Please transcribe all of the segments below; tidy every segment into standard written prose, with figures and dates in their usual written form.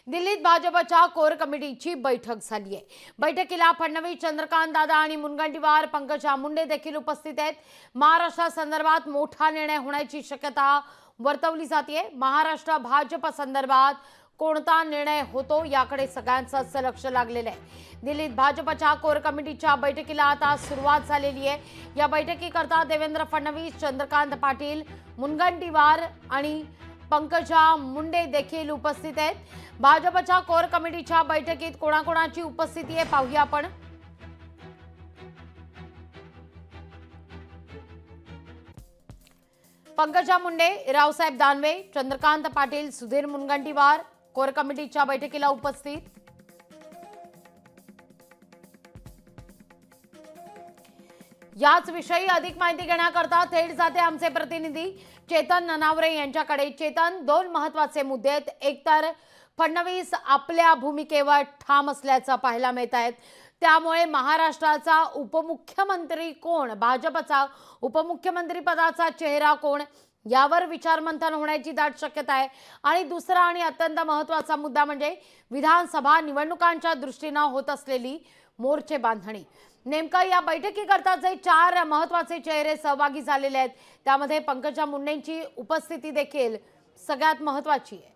दिल्लीत भाजपच्या कोर कमिटीची बैठक झाली आहे। बैठकीला फडणवीस, चंद्रकांत दादा आणि मुनगंटीवार, पंकजा मुंडे देखील उपस्थित आहेत। महाराष्ट्रासंदर्भात मोठा निर्णय होण्याची शक्यता वर्तवली जाते। महाराष्ट्र भाजप संदर्भात कोणता निर्णय होतो याकडे सगळ्यांचं लक्ष लागलेलं आहे। दिल्लीत भाजपच्या कोर कमिटीच्या बैठकीला आता सुरुवात झालेली आहे। या बैठकीकरता देवेंद्र फडणवीस, चंद्रकांत पाटील, मुनगंटीवार आणि पंकजा मुंडे देखील उपस्थित आहेत। भाजपच्या कोर कमिटीच्या बैठकीत कोणाकोणाची उपस्थिती आहे पाहूया आपण। पंकजा मुंडे, रावसाहेब दानवे, चंद्रकांत पाटील, सुधीर मुनगंटीवार कोर कमिटीच्या बैठकीला उपस्थित। याच विषयी अधिक माहिती घेण्याकरता थेट जाते आमचे प्रतिनिधी चेतन ननावरे यांच्याकडे। चेतन, दोन महत्त्वाचे मुद्दे आहेत। एक तर फडणवीस आपल्या भूमिकेवर ठाम असल्याचं पाहायला मिळत आहे, त्यामुळे महाराष्ट्राचा उपमुख्यमंत्री कोण, भाजपचा उपमुख्यमंत्री पदाचा चेहरा कोण यावर विचारमंथन होण्याची दाट शक्यता आहे। आणि दुसरा आणि अत्यंत महत्त्वाचा मुद्दा म्हणजे विधानसभा निवडणुकांच्या दृष्टीने होत असलेली मोर्चे बांधणी। नेमका या बैठकीकरता जे चार महत्त्वाचे चेहरे सहभागी झालेले आहेत त्यामध्ये पंकजा मुंडेंची उपस्थिती देखील सगळ्यात महत्त्वाची आहे।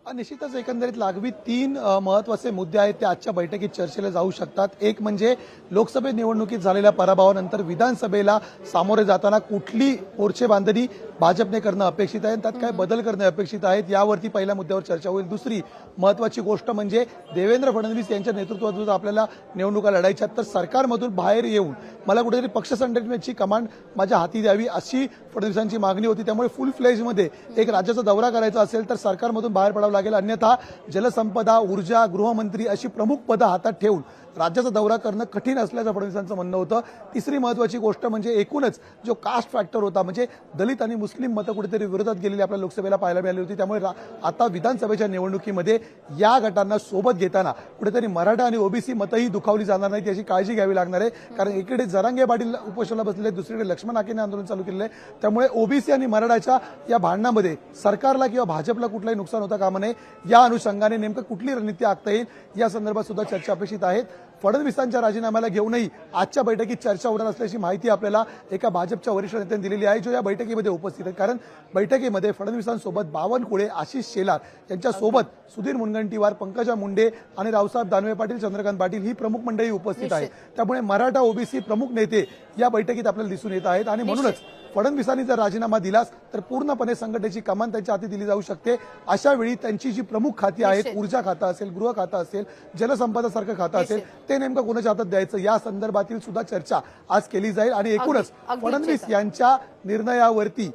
निश्चितच एकंदरीत लागवी तीन महत्त्वाचे मुद्दे आहेत ते आजच्या बैठकीत चर्चेला जाऊ शकतात। एक म्हणजे लोकसभा निवडणुकीत झालेल्या पराभवानंतर विधानसभेला सामोरे जाताना कुठली मोर्चे बांधणी भाजपने करणं अपेक्षित आहे, त्यात काय बदल करणं अपेक्षित आहेत यावरती पहिल्या मुद्द्यावर चर्चा होईल। दुसरी महत्त्वाची गोष्ट म्हणजे देवेंद्र फडणवीस यांच्या नेतृत्वात आपल्याला निवडणुका लढायच्या तर सरकारमधून बाहेर येऊन मला कुठेतरी पक्ष संघटनेची कमांड माझ्या हाती द्यावी अशी फडणवीसांची मागणी होती। त्यामुळे फुल फ्लेजमध्ये एक राज्याचा दौरा करायचा असेल तर सरकारमधून बाहेर पडावं लागेल, अन्यथा जलसंपदा, ऊर्जा, गृहमंत्री अशी प्रमुख पदं हातात ठेवून राज्याचा दौरा करणं कठीण असल्याचं फडणवीसांचं म्हणणं होतं। तिसरी महत्त्वाची गोष्ट म्हणजे एकूणच जो कास्ट फॅक्टर होता, म्हणजे दलित आणि मुस्लिम मतं कुठेतरी विरोधात गेलेली आपल्या लोकसभेला पाहायला मिळाली होती। त्यामुळे आता विधानसभेच्या निवडणुकीमध्ये या गटांना सोबत घेताना कुठेतरी मराठा आणि ओबीसी मतंही दुखावली जाणार नाहीत याची काळजी घ्यावी लागणार आहे। कारण एकीकडे जरांगे पाटील उपोषणाला बसलेले, दुसरीकडे लक्ष्मण हाकेने आंदोलन चालू केलेलं आहे। त्यामुळे ओबीसी आणि मराठाच्या या भांडणामध्ये सरकारला किंवा भाजपला कुठलाही नुकसान होता कामा नये, या अनुषंगाने नेमकं कुठली रणनीती आखता येईल या संदर्भात सुद्धा चर्चा अपेक्षित आहेत। फडणवीसांच्या राजीनाम्याला घेऊनही आजच्या बैठकीत चर्चा होणार असल्याची माहिती आपल्याला एका भाजपच्या वरिष्ठ नेत्यांनी दिलेली आहे, जो या बैठकीमध्ये उपस्थित आहेत। कारण बैठकीमध्ये फडणवीसांसोबत बावनकुळे, आशिष शेलार यांच्यासोबत सुधीर मुनगंटीवार, पंकजा मुंडे आणि रावसाहेब दानवे पाटील, चंद्रकांत पाटील ही प्रमुख मंडळी उपस्थित आहे। त्यामुळे मराठा ओबीसी प्रमुख नेते या बैठकीत आपल्याला दिसून येत आहेत। आणि म्हणूनच फडणवीसांनी जर राजीनामा दिलास तर पूर्णपणे संघटनेची कमान त्यांच्या हाती दिली जाऊ शकते। अशा वेळी त्यांची जी प्रमुख खाती आहेत, ऊर्जा खातं असेल, गृह खातं असेल, जलसंपदा सारखं खातं असेल, ते नेमकं कोणाच्या हातात द्यायचं या संदर्भातील सुद्धा चर्चा आज केली जाईल। आणि एकूणच फडणवीस यांच्या निर्णयावरती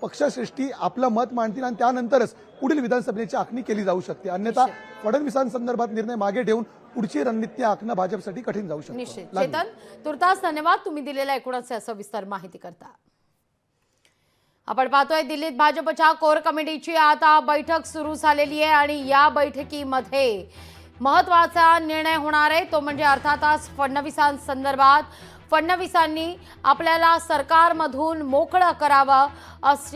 पक्षश्रेष्ठी आपलं मत मांडतील आणि त्यानंतरच पुढील विधानसभेची आखणी केली जाऊ शकते। अन्यथा फडणवीसांसंदर्भात निर्णय मागे ठेवून पुढची रणनीती आखणं भाजपसाठी कठीण जाऊ शकते। चेतन, तुर्तास धन्यवाद तुम्ही दिलेल्या एकूणच सविस्तर माहिती करता। आपण पाहतोय दिल्लीत भाजपच्या कोर कमिटीची आता बैठक सुरू झालेली आहे आणि या बैठकीमध्ये महत्त्वाचा निर्णय होणार आहे तो म्हणजे अर्थातच फडणवीसांसंदर्भात फडणवीसांनी आपल्याला सरकारमधून मोकळं करावं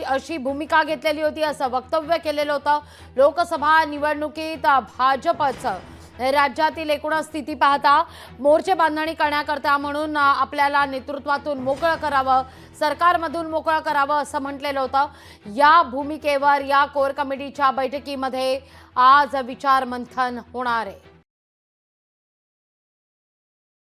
अशी भूमिका घेतलेली होती, असं वक्तव्य केलेलं होतं। लोकसभा निवडणुकीत भाजपचं राज्यातील एकूणच स्थिती पाहता मोर्चे बांधणी करण्याकरता म्हणून आपल्याला नेतृत्वातून मोकळं करावं, सरकारमधून मोकळं करावं असं म्हटलेलं होतं। या भूमिकेवर या कोर कमिटीच्या बैठकीमध्ये आज विचारमंथन होणार आहे।